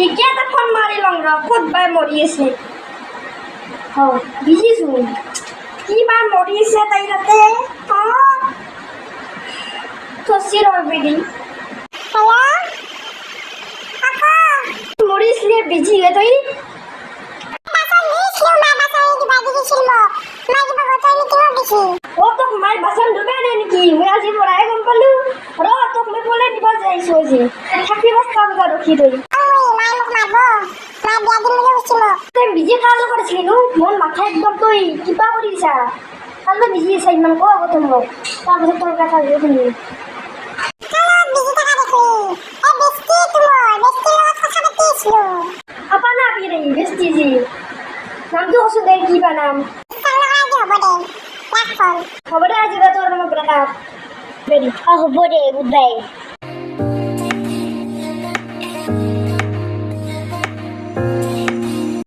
এতিয়া এটা ফোন মাৰি লওঁ ৰ ক'ত বাই মৰি আছে বুজিছোঁ কি বা মৰি আছে তাই তাতে থচি ৰবিদি মৰিছিলে বিজি হে তই তোক মাই বাচন ধুবে নেকি মই আজি পৰাই গম পালো ৰ তোক মই ক'লে দিব যাইছো আজি থাকি 5টা বজাত ৰখি তই তই বিজি কাৰ লগত আছিলি নো মোৰ মাথা একদম তই কিবা কৰি দিছা কালৈ বিজি আছা ইমান ক আগতে মোক তাৰপিছত তোৰ কথা শুনি apa na pire besti ji nam tu osu dei ki banam hobo de aji ga tor mo berapa beri hobo de goodbye